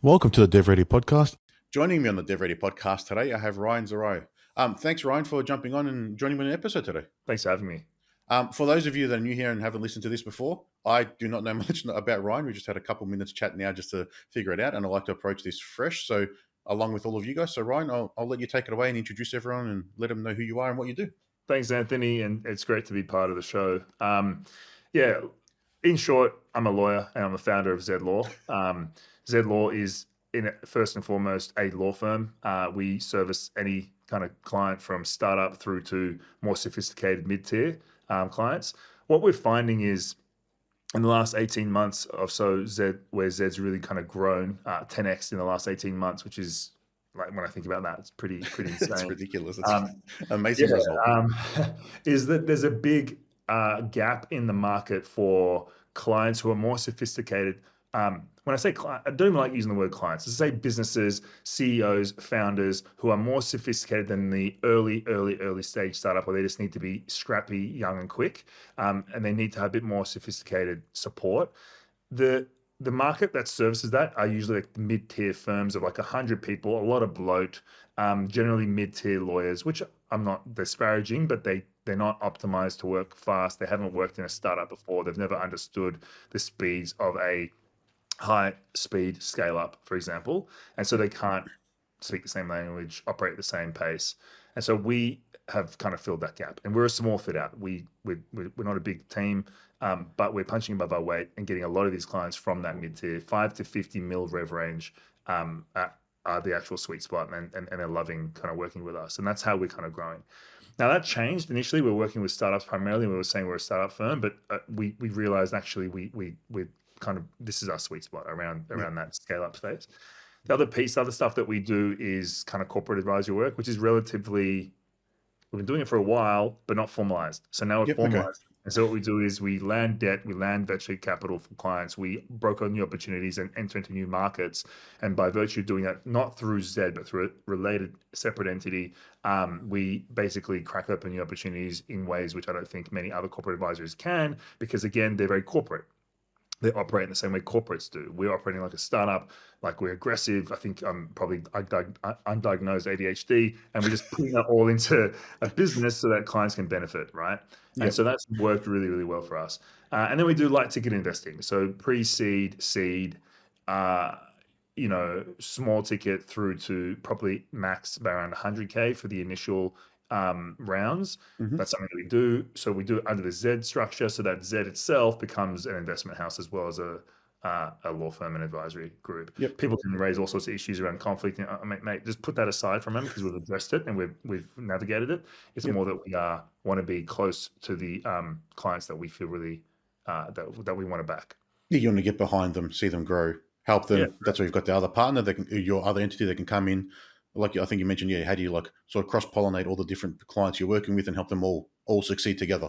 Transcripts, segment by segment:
Welcome to the DevReady Podcast. Joining me on the DevReady Podcast today, I have Ryan Zahrai. Thanks, Ryan, for jumping on and joining me in an episode today. Thanks for having me. For those of you that are new here and haven't listened to this before, I do not know much about Ryan. We just had a couple minutes chat now just to figure it out, and I like to approach this fresh. So, along with all of you guys, so Ryan, I'll let you take it away and introduce everyone and let them know who you are and what you do. Thanks, Anthony, and it's great to be part of the show. In short, I'm a lawyer and I'm the founder of Zed Law. Zed Law is, first and foremost, a law firm. We service any kind of client from startup through to more sophisticated mid-tier clients. What we're finding is in the last 18 months or so, where Zed's really kind of grown 10x in the last 18 months, which is, like, when I think about that, it's pretty insane. It's ridiculous. It's amazing result. Is that there's a big gap in the market for clients who are more sophisticated. When I say client, I don't even like using the word clients. I say businesses, CEOs, founders who are more sophisticated than the early stage startup, where they just need to be scrappy, young, and quick, and they need to have a bit more sophisticated support. The market that services that are usually like mid-tier firms of like 100 people, a lot of bloat, generally mid-tier lawyers, which I'm not disparaging, but they're not optimized to work fast. They haven't worked in a startup before. They've never understood the speeds of a high-speed scale-up, for example. And so they can't speak the same language, operate at the same pace. And so we have kind of filled that gap. And we're a small fit out. We're not a big team, but we're punching above our weight and getting a lot of these clients from that mid-tier, 5 to 50 mil rev range are the actual sweet spot, and they're loving kind of working with us. And that's how we're kind of growing. Now, that changed. Initially, we were working with startups primarily. We were saying we're a startup firm, but we realized actually we kind of, this is our sweet spot around that scale-up phase. The other stuff that we do is kind of corporate advisory work, which is we've been doing it for a while, but not formalized. So now we're formalized. Okay. And so what we do is we land debt, we land venture capital for clients, we broker new opportunities and enter into new markets. And by virtue of doing that, not through Zed, but through a related separate entity, we basically crack open new opportunities in ways which I don't think many other corporate advisors can, because again, they're very corporate. They operate in the same way corporates do. We're operating like a startup, like we're aggressive. I think I'm probably undiagnosed ADHD, and we're just putting that all into a business so that clients can benefit, right? Yep. And so that's worked really, really well for us. And then we do light ticket investing. So pre-seed, seed, small ticket through to probably max around 100K for the initial rounds. Mm-hmm. That's something that we do. So we do it under the Zed structure, so that Zed itself becomes an investment house as well as a law firm and advisory group. Yep. People can raise all sorts of issues around conflict. Mate, just put that aside for a moment, because we've addressed it and we've navigated it. It's more that we want to be close to the clients that we feel really that we want to back. Yeah, you want to get behind them, see them grow, help them. Yeah. That's where you've got the other partner your other entity that can come in. Like I think you mentioned, how do you like sort of cross-pollinate all the different clients you're working with and help them all succeed together?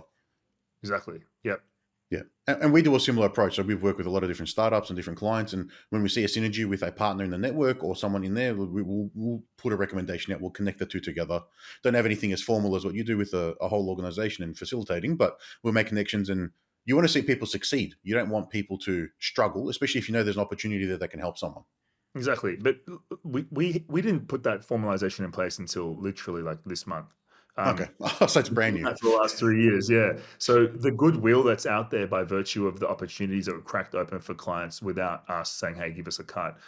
Exactly. Yep. Yeah. And we do a similar approach. So we've worked with a lot of different startups and different clients. And when we see a synergy with a partner in the network or someone in there, we'll put a recommendation out. We'll connect the two together. Don't have anything as formal as what you do with a whole organization and facilitating, but we'll make connections. And you want to see people succeed. You don't want people to struggle, especially if you know there's an opportunity that can help someone. Exactly. But we didn't put that formalization in place until literally like this month. Okay. So it's brand new. For the last 3 years, yeah. So the goodwill that's out there by virtue of the opportunities that were cracked open for clients without us saying, hey, give us a cut,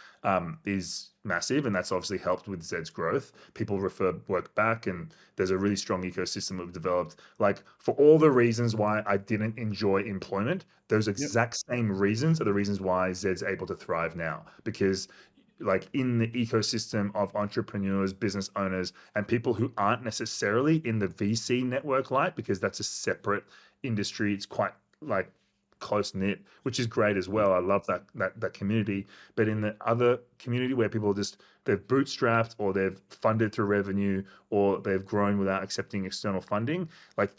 is massive. And that's obviously helped with Zed's growth. People refer work back, and there's a really strong ecosystem we've developed. Like, for all the reasons why I didn't enjoy employment, those exact same reasons are the reasons why Zed's able to thrive now. Because like in the ecosystem of entrepreneurs, business owners, and people who aren't necessarily in the VC network light, because that's a separate industry. It's quite like close knit, which is great as well. I love that community. But in the other community where people they've bootstrapped, or they've funded through revenue, or they've grown without accepting external funding, like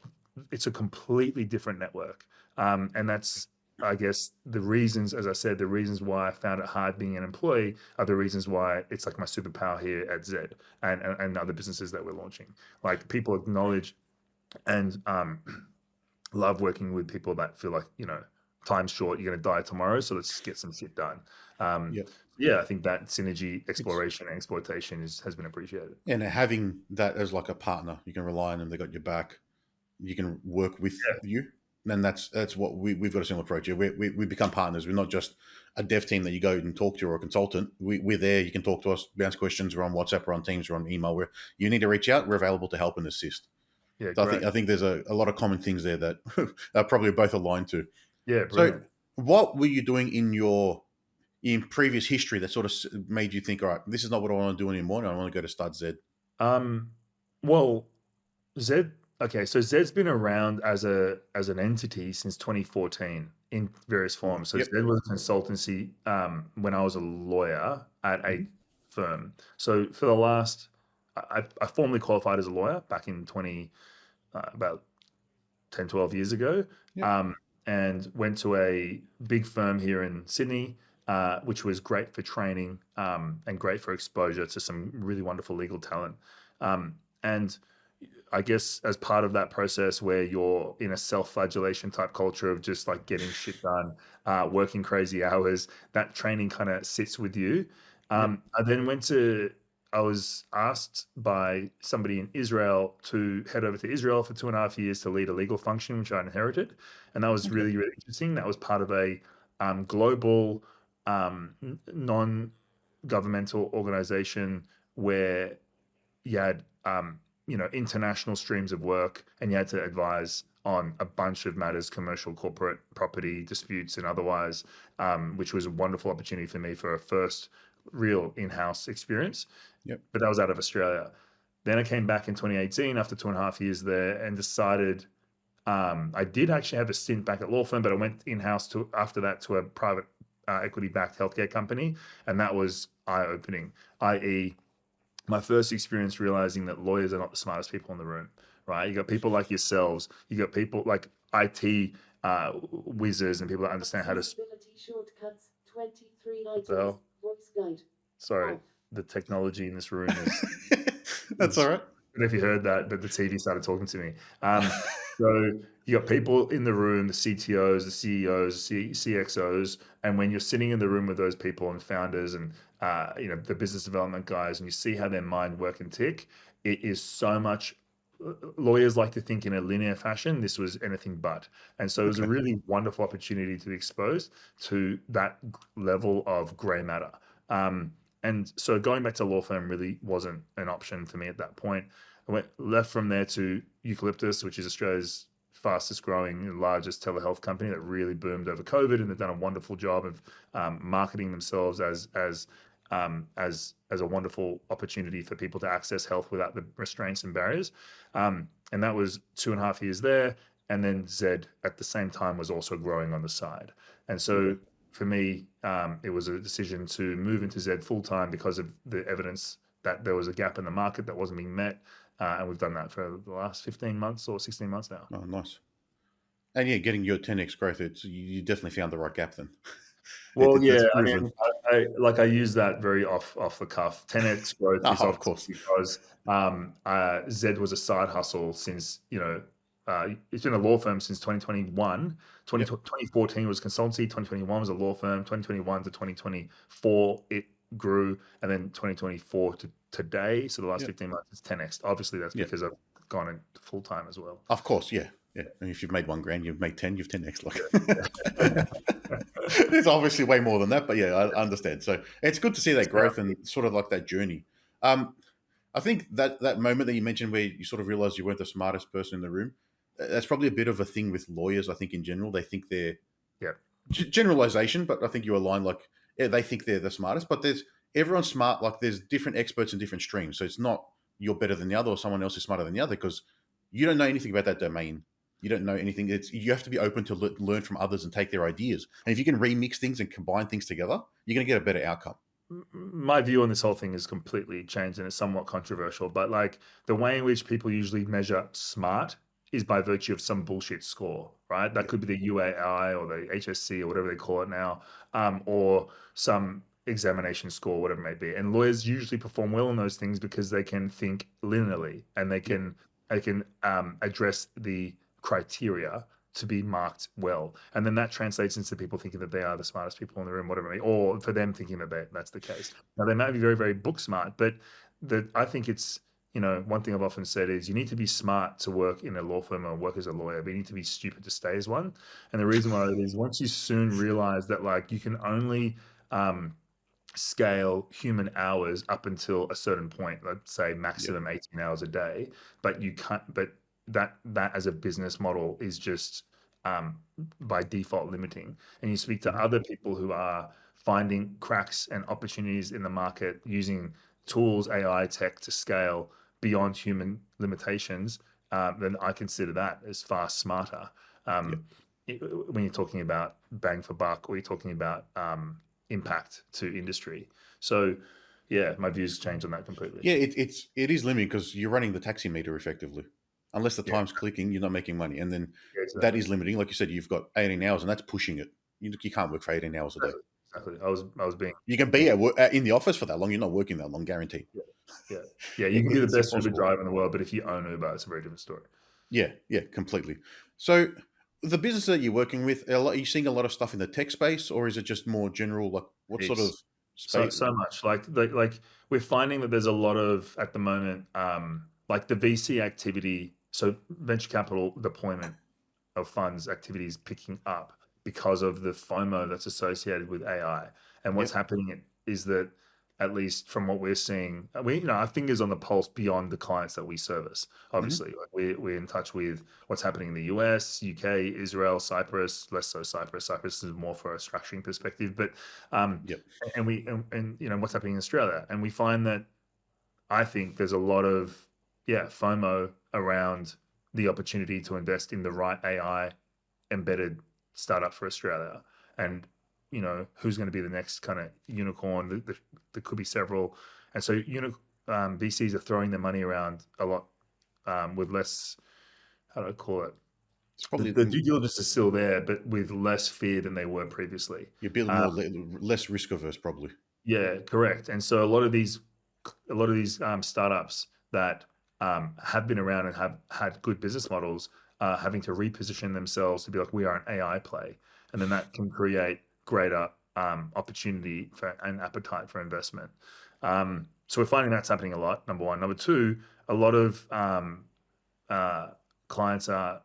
it's a completely different network. And that's, I guess, the reasons, as I said, the reasons why I found it hard being an employee are the reasons why it's like my superpower here at Zed and other businesses that we're launching. Like, people acknowledge and love working with people that feel like, time's short, you're going to die tomorrow, so let's just get some shit done. Yeah. Yeah, I think that synergy, exploration, and exploitation has been appreciated. And having that as like a partner, you can rely on them. They got your back. You can work with Yeah, you. And that's what we've got a similar approach. We become partners. We're not just a dev team that you go and talk to or a consultant. We're there. You can talk to us, bounce questions. We're on WhatsApp, we're on Teams, we're on email. You need to reach out. We're available to help and assist. yeah, So great. I think there's a lot of common things there that are probably both aligned to. Yeah, So brilliant. what were you doing in previous history that sort of made you think, all right, this is not what I want to do anymore, and I want to go to start Zed? Well, Zed. Okay, so Zed's been around as an entity since 2014 in various forms. So Yep. Zed was a consultancy when I was a lawyer at a firm. So for the last, I formally qualified as a lawyer back in about 10, 12 years ago, Yep. and went to a big firm here in Sydney, which was great for training and great for exposure to some really wonderful legal talent. And I guess as part of that process where you're in a self-flagellation type culture of just like getting shit done, working crazy hours, that training kind of sits with you. Yep. I was asked by somebody in Israel to head over to Israel for 2.5 years to lead a legal function, which I inherited. And that was Okay. really, really interesting. That was part of a global non-governmental organization where you had international streams of work, and you had to advise on a bunch of matters, commercial, corporate, property disputes, and otherwise, which was a wonderful opportunity for me for a first real in-house experience. Yep. But that was out of Australia. Then I came back in 2018 after 2.5 years there and decided I did actually have a stint back at law firm, but I went in-house after that to a private equity-backed healthcare company, and that was eye-opening, i.e., my first experience realizing that lawyers are not the smartest people in the room, right? You got people like yourselves, you got people like IT whizzes and people that understand how to. Shortcuts, 23 What the hell? voice guide. Sorry, the technology in this room is. That's all right. I don't know if you heard that, but the TV started talking to me. So you got people in the room, the CTOs, the CEOs, CXOs, and when you're sitting in the room with those people and founders and the business development guys, and you see how their mind work and tick, it is so much. Lawyers like to think in a linear fashion. This was anything but, and so it was a really wonderful opportunity to be exposed to that level of grey matter. And so going back to law firm really wasn't an option for me at that point. I left from there to Eucalyptus, which is Australia's fastest growing and largest telehealth company that really boomed over COVID, and they've done a wonderful job of marketing themselves as a wonderful opportunity for people to access health without the restraints and barriers. And that was 2.5 years there. And then Zed at the same time was also growing on the side. And so for me, it was a decision to move into Zed full time because of the evidence that there was a gap in the market that wasn't being met. And we've done that for the last 15 months or 16 months now. Oh, nice. And yeah, getting your 10x growth, you definitely found the right gap then. Well, That's I proven. mean, I use that very off the cuff. 10x growth is of course because Zed was a side hustle since it's been a law firm since 2021. 2014 was consultancy. 2021 was a law firm. 2021 to 2024 it grew, and then 2024 to today. So the last 15 months is 10x. Obviously, that's because I've gone into full time as well. Of course, yeah. And if you've made $1,000, you've made 10. You've 10x. There's obviously way more than that, but yeah, I understand. So it's good to see that growth and sort of like that journey. I think that moment that you mentioned where you sort of realized you weren't the smartest person in the room, that's probably a bit of a thing with lawyers. I think in general, they think they're generalization, but I think you align they think they're the smartest, but everyone's smart. Like there's different experts in different streams. So it's not you're better than the other or someone else is smarter than the other because you don't know anything about that domain. You don't know anything. You have to be open to learn from others and take their ideas. And if you can remix things and combine things together, you're going to get a better outcome. My view on this whole thing is completely changed and it's somewhat controversial, but like the way in which people usually measure smart is by virtue of some bullshit score, right? That could be the UAI or the HSC or whatever they call it now, or some examination score, whatever it may be. And lawyers usually perform well in those things because they can think linearly and they can address the criteria to be marked well. And then that translates into people thinking that they are the smartest people in the room, whatever, or for them thinking that that's the case. Now, they might be very, very book smart, but I think it's, one thing I've often said is you need to be smart to work in a law firm or work as a lawyer, but you need to be stupid to stay as one. And the reason why it is once you soon realize that like you can only scale human hours up until a certain point, let's say maximum 18 hours a day, but you can't, but that as a business model is just by default limiting. And you speak to other people who are finding cracks and opportunities in the market using tools, AI tech to scale beyond human limitations, then I consider that as far smarter. When you're talking about bang for buck, or you're talking about impact to industry. So yeah, my views change on that completely. Yeah, it is limiting because you're running the taxi meter effectively. Unless the time's clicking, you're not making money. And then that is limiting. Like you said, you've got 18 hours and that's pushing it. You can't work for 18 hours a day. Exactly. I was being... You can be in the office for that long. You're not working that long, guaranteed. Yeah. You can be the best Uber driver in the world, but if you own Uber, it's a very different story. Yeah, completely. So the business that you're working with, are you seeing a lot of stuff in the tech space, or is it just more general? Like what sort of space? So much. Like we're finding that there's a lot of, at the moment, like the VC activity, so venture capital deployment of funds activities picking up because of the FOMO that's associated with AI. And what's happening is that, at least from what we're seeing, our fingers on the pulse beyond the clients that we service. Obviously, like we're in touch with what's happening in the US, UK, Israel, Cyprus. Less so Cyprus. Cyprus is more for a structuring perspective, but and what's happening in Australia. And we find that I think there's a lot of FOMO around the opportunity to invest in the right AI embedded startup for Australia, and who's going to be the next kind of unicorn. There could be several, and so VCs are throwing their money around a lot with less, how do I call it? It's probably the due diligence is still there, but with less fear than they were previously. You're building more less risk averse, probably. Yeah, correct. And so a lot of these startups that have been around and have had good business models are having to reposition themselves to be like, we are an AI play, and then that can create greater opportunity and appetite for investment. So we're finding that's happening a lot, number one. Number two, a lot of clients are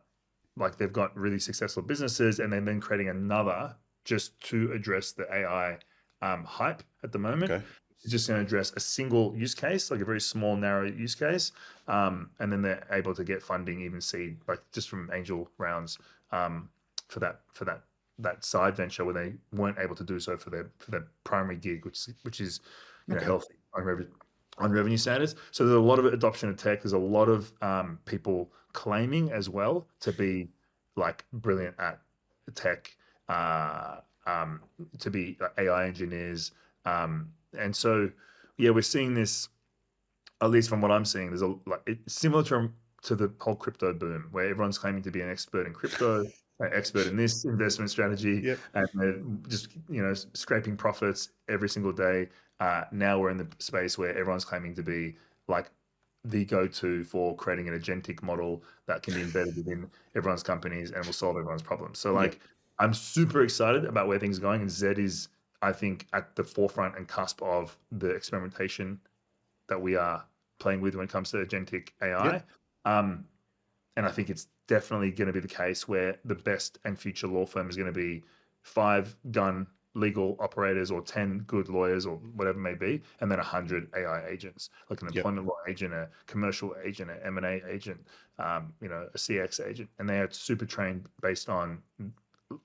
like, they've got really successful businesses and they're then creating another just to address the AI hype at the moment. Okay. It's just going to address a single use case, like a very small, narrow use case. And then they're able to get funding, even seed, like just from angel rounds for that side venture where they weren't able to do so for their primary gig, which is healthy on revenue standards. So there's a lot of adoption of tech. There's a lot of people claiming as well to be like brilliant at tech, to be AI engineers. And so, we're seeing this, at least from what I'm seeing, there's it's similar to the whole crypto boom, where everyone's claiming to be an expert in crypto, an expert in this investment strategy, and they're just scraping profits every single day. Now we're in the space where everyone's claiming to be like the go-to for creating an agentic model that can be embedded within everyone's companies and will solve everyone's problems. So I'm super excited about where things are going, and Zed is, I think, at the forefront and cusp of the experimentation that we are playing with when it comes to agentic AI. And I think it's definitely going to be the case where the best and future law firm is going to be 5 gun legal operators or 10 good lawyers or whatever it may be, and then 100 AI agents, like an employment law agent, a commercial agent, an M&A agent, a CX agent, and they are super trained based on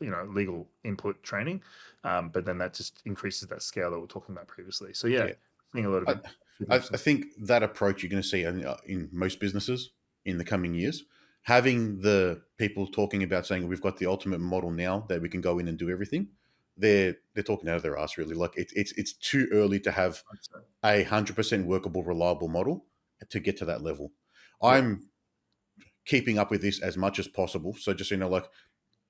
legal input training, but then that just increases that scale that we're talking about previously. So seeing a lot of I think that approach you're going to see in most businesses in the coming years. Having the people talking about saying we've got the ultimate model now that we can go in and do everything, they're talking out of their ass, really. Like it's too early to have 100% workable, reliable model to get to that level. I'm keeping up with this as much as possible. So just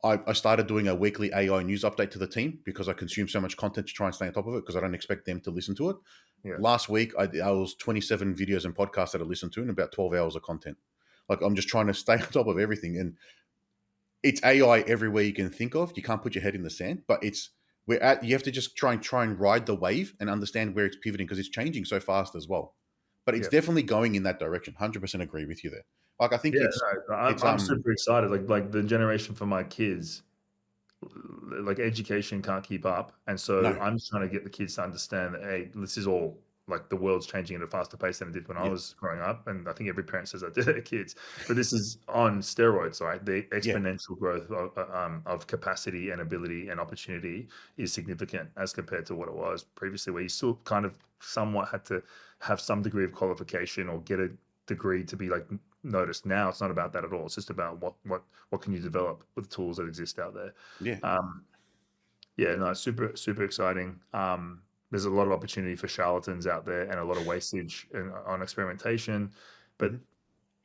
I started doing a weekly AI news update to the team because I consume so much content to try and stay on top of it because I don't expect them to listen to it. Last week, I was 27 videos and podcasts that I listened to and about 12 hours of content. Like, I'm just trying to stay on top of everything. And it's AI everywhere you can think of. You can't put your head in the sand, but you have to just try and ride the wave and understand where it's pivoting because it's changing so fast as well. But it's Yeah. definitely going in that direction. 100% agree with you there. Like I think Yeah, it's no, I'm super excited. Like the generation for my kids, like education can't keep up, and so no, I'm just trying to get the kids to understand that hey, this is all like the world's changing at a faster pace than it did when I yeah, was growing up, and I think every parent says that to their kids. But this is on steroids, right? The yeah, exponential growth of capacity and ability and opportunity is significant as compared to what it was previously, where you still kind of somewhat had to have some degree of qualification or get a degree to be like noticed. Now it's not about that at all. It's just about what can you develop with the tools that exist out there. yeah. Um, yeah, no, super exciting. There's a lot of opportunity for charlatans out there and a lot of wastage on experimentation. But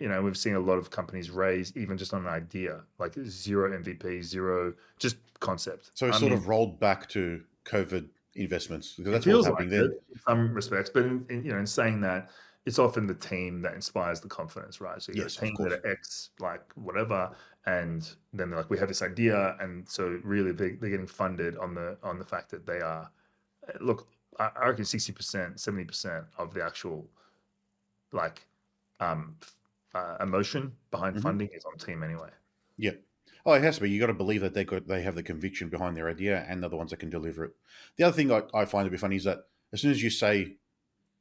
Mhm. we've seen a lot of companies raise even just on an idea, like zero MVP, zero just concept. So it's I sort mean, of rolled back to COVID investments because it that's what was feels like happening it then. in some respects, but in saying that, it's often the team that inspires the confidence, right? So you got a Yes, of team that course. are X, like whatever, and then they're like, we have this idea, and so really they're getting funded on the fact that they are. Look, I reckon 60%, 70% of the actual like um emotion behind Hmm. funding is on team anyway. Yeah. Oh, it has to be. You got to believe that they have the conviction behind their idea, and they're the ones that can deliver it. The other thing I find to be funny is that as soon as you say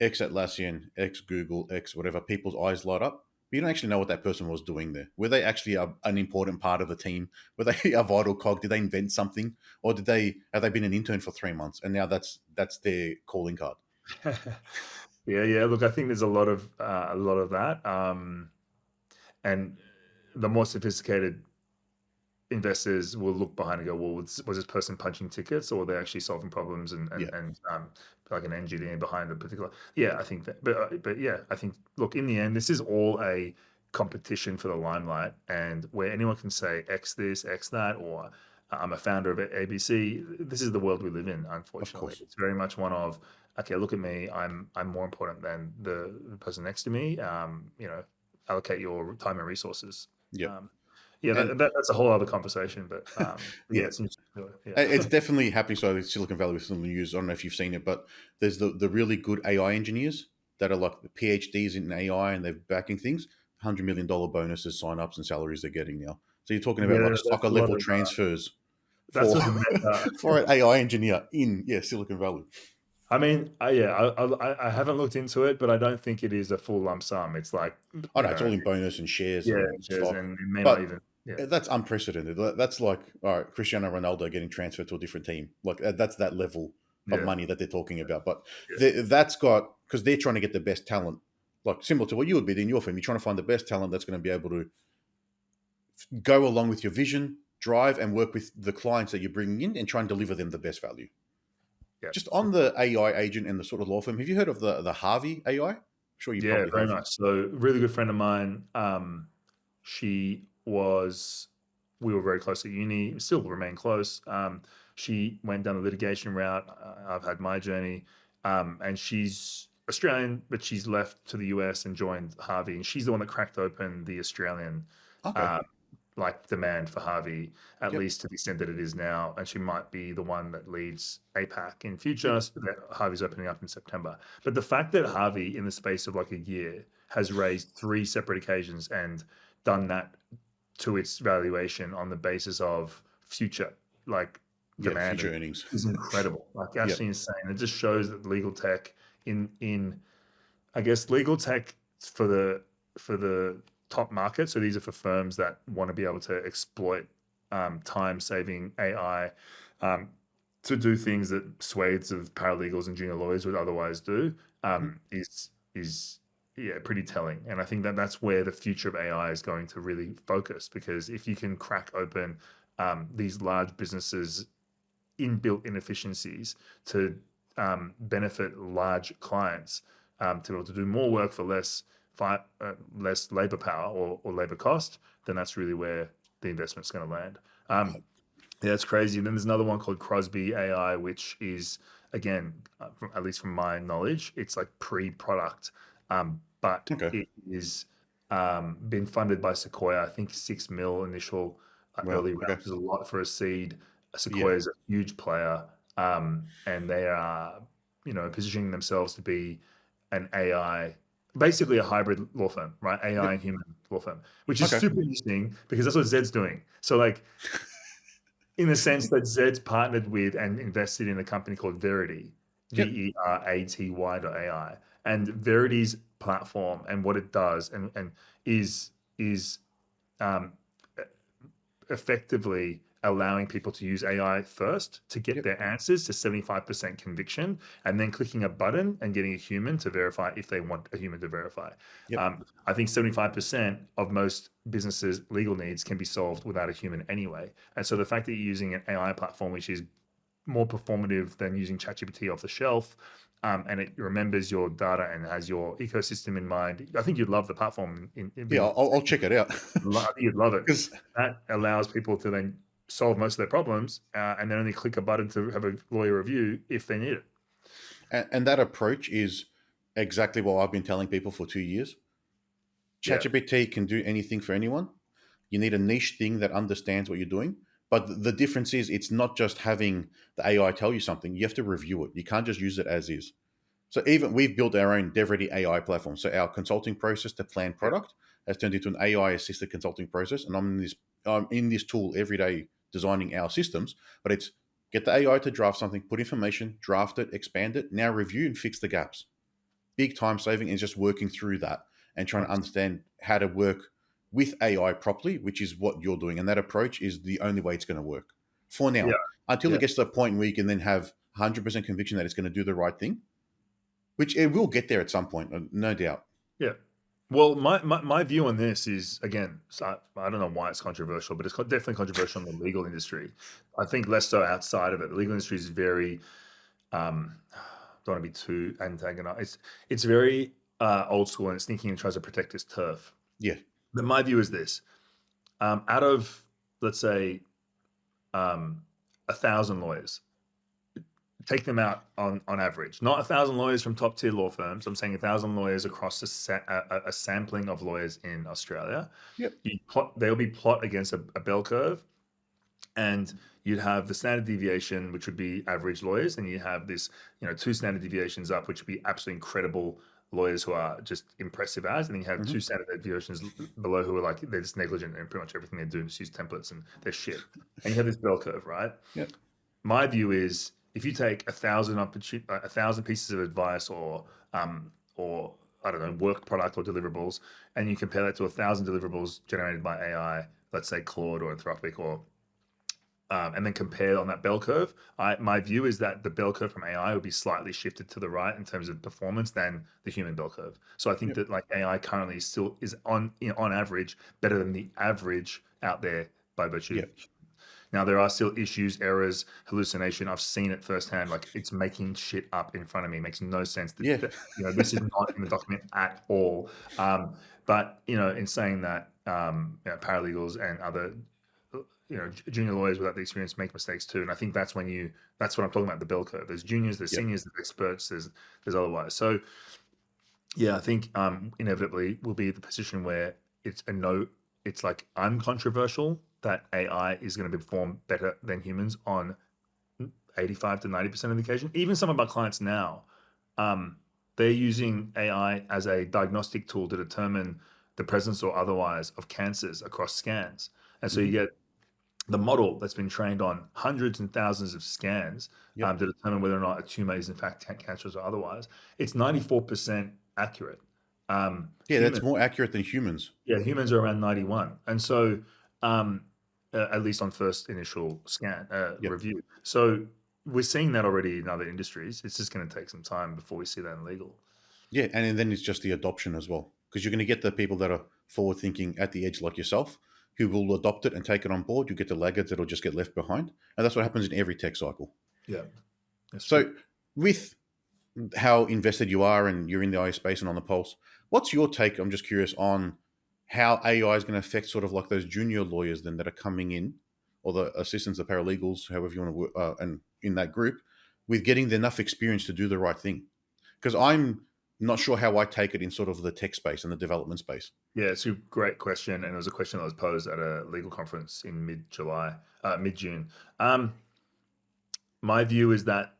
X Atlassian, X Google, X whatever, people's eyes light up. But you don't actually know what that person was doing there. Were they actually an important part of the team? Were they a vital cog? Did they invent something, or have they been an intern for 3 months and now that's their calling card? Yeah. Look, I think there's a lot of that. And the more sophisticated investors will look behind and go, well, was this person punching tickets, or were they actually solving problems Yeah. and like an engineer behind a particular? Yeah, I think that, but yeah, I think look, in the end, this is all a competition for the limelight, and where anyone can say X this, X that, or I'm a founder of ABC. This is the world we live in. Of Unfortunately, course. it's very much one of okay, look at me, I'm more important than the person next to me. Allocate your time and resources. Yeah. Um, yeah, And that's a whole other conversation, but yeah, yeah, it's interesting. it's Yeah. definitely happening. So Silicon Valley with some of the news. I don't know if you've seen it, but there's the really good AI engineers that are like the PhDs in AI and they're backing things. $100 million bonuses, sign-ups, and salaries they're getting now. So you're talking about Yeah, like that's soccer a lot level of transfers that's for what the meta. for an AI engineer in Silicon Valley. I mean, I haven't looked into it, but I don't think it is a full lump sum. It's like I know it's all in bonus and shares yeah, and shares, stock, and it may not but even that's unprecedented. That's like all right, Cristiano Ronaldo getting transferred to a different team. Like that's that level of yeah, money that they're talking about. But yeah, that's got because they're trying to get the best talent, like similar to what you would be in your firm. You're trying to find the best talent that's going to be able to go along with your vision, drive, and work with the clients that you're bringing in and try and deliver them the best value. yeah, Just on the AI agent and the sort of law firm, have you heard of the Harvey AI? I'm sure you yeah, probably very have. much. So, really good friend of mine. She was. We were very close at uni. Still remain close. She went down the litigation route. I've had my journey, and she's Australian, but she's left to the US and joined Harvey, and she's the one that cracked open the Australian Okay. uh, like demand for Harvey, at Yep. least to the extent that it is now. And she might be the one that leads APAC in Yep. future. So that Harvey's opening up in September. But the fact that Harvey, in the space of like a year, has raised 3 separate occasions and done that to its valuation on the basis of future like Yeah. demand Future earnings. is incredible. Like Yep. actually insane. It just shows that legal tech in I guess legal tech for the top market. So these are for firms that want to be able to exploit time saving AI um, to do things that swathes of paralegals and junior lawyers would otherwise do. Mhm. Is yeah pretty telling, and I think that that's where the future of AI is going to really focus, because if you can crack open these large businesses inbuilt inefficiencies to benefit large clients, to be able to do more work for less labor power or labor cost, then that's really where the investment's going to land. Yeah, it's crazy. And then there's another one called Crosby AI, which is again, at least from my knowledge, it's like pre-product, but Okay. it is been funded by Sequoia. I think 6 mil initial Wow. early Okay. round, which is a lot for a seed. Sequoia is a huge player, and they are, positioning themselves to be an AI, basically a hybrid law firm, right? AI and human law firm, which is Okay. super interesting because that's what Zed's doing. So, like, in the sense that Zed's partnered with and invested in a company called Verity, Yep. VERATY.ai, and Verity's platform and what it does and is um, effectively allowing people to use AI first to get Yep. their answers to 75% conviction, and then clicking a button and getting a human to verify if they want a human to verify. Yep. I think 75% of most businesses' legal needs can be solved without a human anyway. And so the fact that you're using an AI platform, which is more performative than using ChatGPT off the shelf, and it remembers your data and has your ecosystem in mind, I think you'd love the platform. Yeah, I'll check it out. I think you'd love it. Because That allows people to then solve most of their problems, and then only click a button to have a lawyer review if they need it. and that approach is exactly what I've been telling people for 2 years. Yeah. ChatGPT can do anything for anyone. You need a niche thing that understands what you're doing. But the difference is it's not just having the AI tell you something. You have to review it. You can't just use it as is. So even we've built our own DevReady AI platform. So our consulting process to plan product has turned into an AI assisted consulting process. And I'm in this tool every day designing our systems. But it's get the AI to draft something, put information, draft it, expand it, now review and fix the gaps. Big time saving is just working through that and trying to understand how to work with AI properly, which is what you're doing. And that approach is the only way it's going to work for now, Yeah. until Yeah. it gets to a point where you can then have 100% conviction that it's going to do the right thing, which it will get there at some point, no doubt. Yeah. Well, my view on this is, again, so I don't know why it's controversial, but it's definitely controversial in the legal industry. I think less so outside of it. The legal industry is very, don't want to be too antagonized. It's very old school, and it's thinking and tries to protect its turf. Yeah. But my view is this: out of, let's say, 1,000 lawyers, take them out on average, not 1,000 lawyers from top tier law firms. I'm saying 1,000 lawyers across a sampling of lawyers in Australia. Yep. They'll be plot against a bell curve, and you'd have the standard deviation, which would be average lawyers, and you have this, 2 standard deviations up, which would be absolutely incredible lawyers who are just impressive as, and then you have 2 standard deviations below who are like, they're just negligent and pretty much everything they do is use templates and they're shit. And you have this bell curve, right? Yep. My view is, if you take 1,000 pieces of advice or I don't know, work product or deliverables, and you compare that to 1,000 deliverables generated by AI, let's say Claude or Anthropic, or and then compare on that bell curve, my view is that the bell curve from AI would be slightly shifted to the right in terms of performance than the human bell curve. So I think that like AI currently still is on average better than the average out there by virtue. Yep. Now, there are still issues, errors, hallucination. I've seen it firsthand. Like, it's making shit up in front of me. It makes no sense. Yeah. This is not in the document at all. But, in saying that, paralegals and other, junior lawyers without the experience make mistakes too. And I think that's what I'm talking about, the bell curve. There's juniors, there's seniors, there's experts, there's otherwise. So, yeah, I think inevitably we'll be at the position where it's like uncontroversial that AI is going to perform better than humans on 85 to 90% of the occasion. Even some of our clients now, they're using AI as a diagnostic tool to determine the presence or otherwise of cancers across scans. And so you get the model that's been trained on hundreds and thousands of scans to determine whether or not a tumor is in fact cancerous or otherwise. It's 94% accurate. That's more accurate than humans. Yeah, humans are around 91. And so, at least on first initial scan review. So we're seeing that already in other industries. It's just going to take some time before we see that in legal. Yeah, and then it's just the adoption as well. Because you're going to get the people that are forward thinking at the edge like yourself, who will adopt it and take it on board. You get the laggards that'll just get left behind. And that's what happens in every tech cycle. Yeah. So with how invested you are and you're in the AI space and on the pulse, what's your take, I'm just curious, on how AI is going to affect sort of like those junior lawyers then that are coming in, or the assistants, the paralegals, however you want to work, and in that group, with getting enough experience to do the right thing? Because I'm not sure how I take it in sort of the tech space and the development space. Yeah, it's a great question, and it was a question that was posed at a legal conference in mid-June. My view is that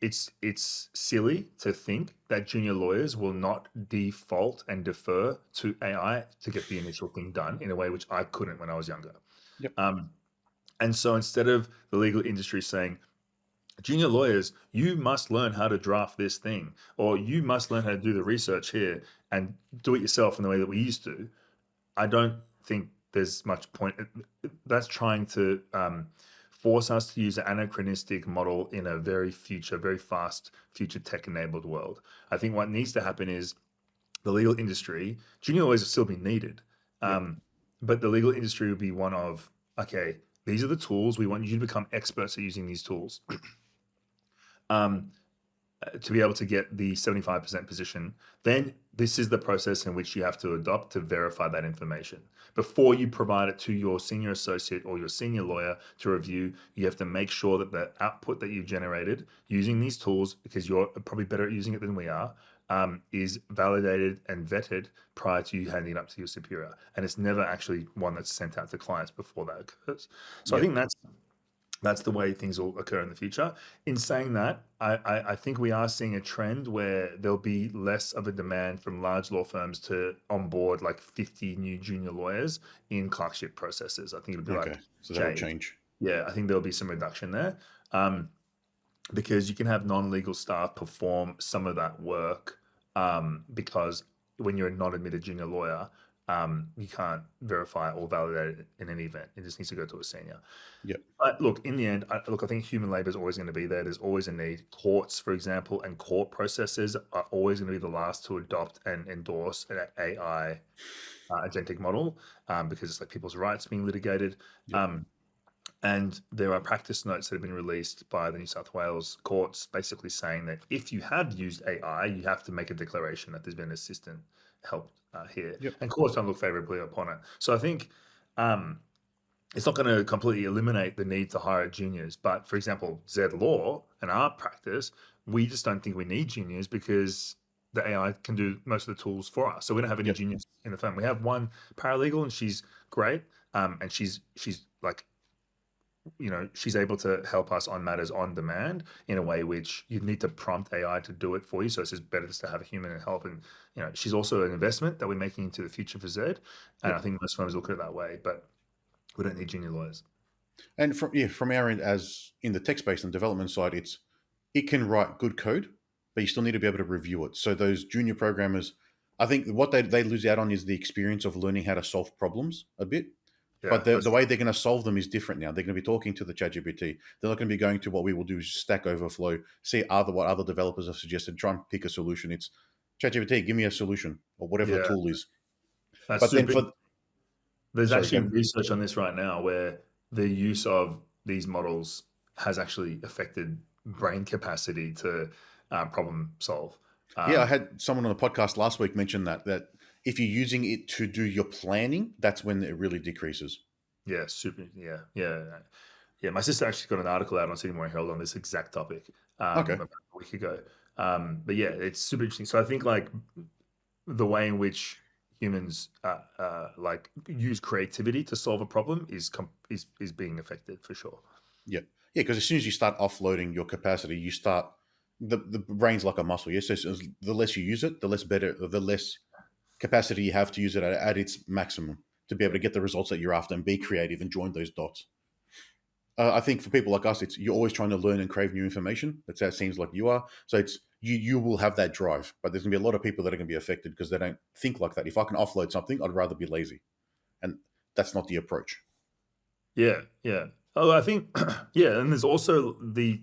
it's silly to think that junior lawyers will not default and defer to AI to get the initial thing done in a way which I couldn't when I was younger. Yep. And so instead of the legal industry saying, junior lawyers, you must learn how to draft this thing, or you must learn how to do the research here and do it yourself in the way that we used to, I don't think there's much point. That's trying to force us to use an anachronistic model in a very fast future tech-enabled world. I think what needs to happen is the legal industry, junior lawyers will still be needed, but the legal industry will be one of, okay, these are the tools. We want you to become experts at using these tools. To be able to get the 75% position, then this is the process in which you have to adopt to verify that information. Before you provide it to your senior associate or your senior lawyer to review, you have to make sure that the output that you've generated using these tools, because you're probably better at using it than we are, is validated and vetted prior to you handing it up to your superior. And it's never actually one that's sent out to clients before that occurs. So I think that's the way things will occur in the future. In saying that, I think we are seeing a trend where there'll be less of a demand from large law firms to onboard like 50 new junior lawyers in clerkship processes. I think it'll be so that'll change. Yeah, I think there'll be some reduction there, because you can have non-legal staff perform some of that work, because when you're a non-admitted junior lawyer, you can't verify or validate it in any event. It just needs to go to a senior. Yeah. But look, in the end, I think human labor is always going to be there. There's always a need. Courts, for example, and court processes are always going to be the last to adopt and endorse an AI agentic model, because it's like people's rights being litigated. Yep. And there are practice notes that have been released by the New South Wales courts basically saying that if you have used AI, you have to make a declaration that there's been assistant help here. Yep. And courts don't look favorably upon it. So I think it's not going to completely eliminate the need to hire juniors. But for example, Zed Law and our practice, we just don't think we need juniors because the AI can do most of the tools for us. So we don't have any juniors in the firm. We have one paralegal and she's great. And she's like, she's able to help us on matters on demand in a way which you need to prompt AI to do it for you. So it's just better just to have a human and help. And, she's also an investment that we're making into the future for Zed. And I think most firms look at it that way, but we don't need junior lawyers. And from our end, as in the tech space and development side, it can write good code, but you still need to be able to review it. So those junior programmers, I think what they lose out on is the experience of learning how to solve problems a bit. Yeah, but the way they're going to solve them is different now. They're going to be talking to the ChatGPT. They're not going to be going to what we will do is Stack Overflow, see what other developers have suggested, try and pick a solution. It's ChatGPT, give me a solution or whatever the tool is. There's actually research on this right now where the use of these models has actually affected brain capacity to problem solve. I had someone on the podcast last week mention that if you're using it to do your planning, that's when it really decreases. Yeah, super. Yeah. My sister actually got an article out on Sydney Morning Herald on this exact topic about a week ago. But yeah, it's super interesting. So I think like the way in which humans like use creativity to solve a problem is being affected for sure. Yeah, because as soon as you start offloading your capacity, you start the brain's like a muscle. Yes, so the less you use it, the less capacity you have to use it at its maximum to be able to get the results that you're after and be creative and join those dots. I think for people like us, you're always trying to learn and crave new information. That's how it seems like you are. So it's you will have that drive, but there's gonna be a lot of people that are gonna be affected because they don't think like that. If I can offload something, I'd rather be lazy, and that's not the approach. Yeah. Oh, I think and there's also the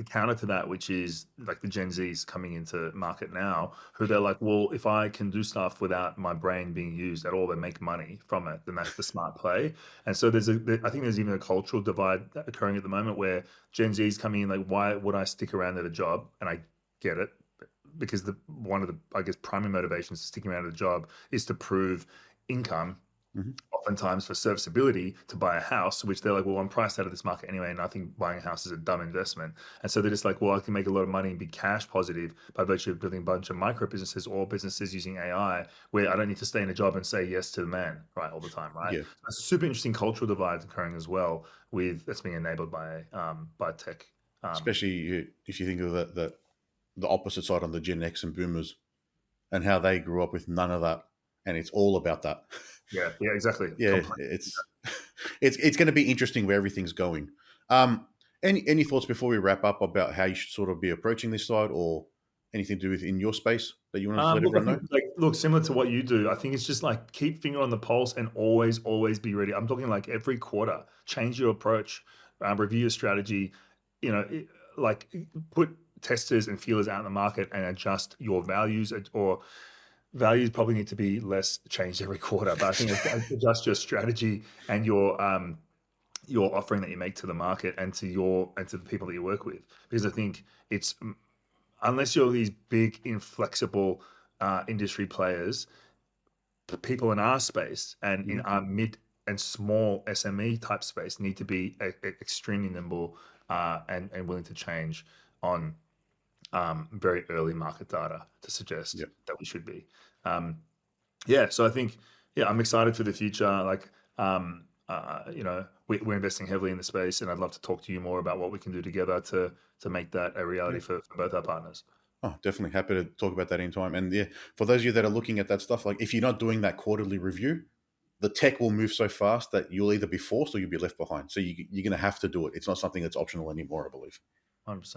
counter to that, which is like the Gen Zs coming into market now, who they're like, well, if I can do stuff without my brain being used at all, they make money from it, then that's the smart play. And so I think there's even a cultural divide occurring at the moment where Gen Zs coming in like, why would I stick around at a job? And I get it, because one of the, I guess, primary motivations to sticking around at a job is to prove income Mhm. oftentimes for serviceability to buy a house, which they're like, well, I'm priced out of this market anyway, and I think buying a house is a dumb investment. And so they're just like, well, I can make a lot of money and be cash positive by virtue of building a bunch of micro businesses or businesses using AI, where I don't need to stay in a job and say yes to the man, right, all the time, right? Yeah. A super interesting cultural divide occurring as well with that's being enabled by tech. Especially if you think of the opposite side on the Gen X and Boomers and how they grew up with none of that, and it's all about that. Yeah, exactly. Yeah, it's going to be interesting where everything's going. Any thoughts before we wrap up about how you should sort of be approaching this side, or anything to do with in your space that you want to let Look, I everyone know? think, look, similar to what you do, I think it's just like keep finger on the pulse and always be ready. I'm talking like every quarter, change your approach, review your strategy, like put testers and feelers out in the market and adjust your values, or values probably need to be less changed every quarter. But I think adjust your strategy and your offering that you make to the market and to the people that you work with, because I think it's, unless you're these big inflexible industry players, people in our space and in our mid and small SME type space need to be extremely nimble and willing to change on very early market data to suggest that we should be. So I think, I'm excited for the future. Like, we're investing heavily in the space, and I'd love to talk to you more about what we can do together to make that a reality for both our partners. Oh, definitely happy to talk about that anytime. And yeah, for those of you that are looking at that stuff, like if you're not doing that quarterly review, the tech will move so fast that you'll either be forced or you'll be left behind. So you're going to have to do it. It's not something that's optional anymore, I believe. 100%.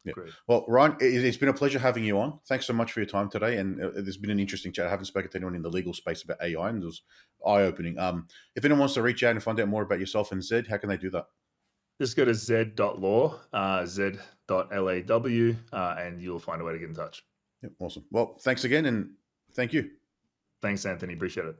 Yeah. Great. Well, Ryan, it's been a pleasure having you on. Thanks so much for your time today. And there's been an interesting chat. I haven't spoken to anyone in the legal space about AI, and it was eye-opening. If anyone wants to reach out and find out more about yourself and Zed, how can they do that? Just go to Zed.law, Zed.law, and you'll find a way to get in touch. Yeah, awesome. Well, thanks again, and thank you. Thanks, Anthony. Appreciate it.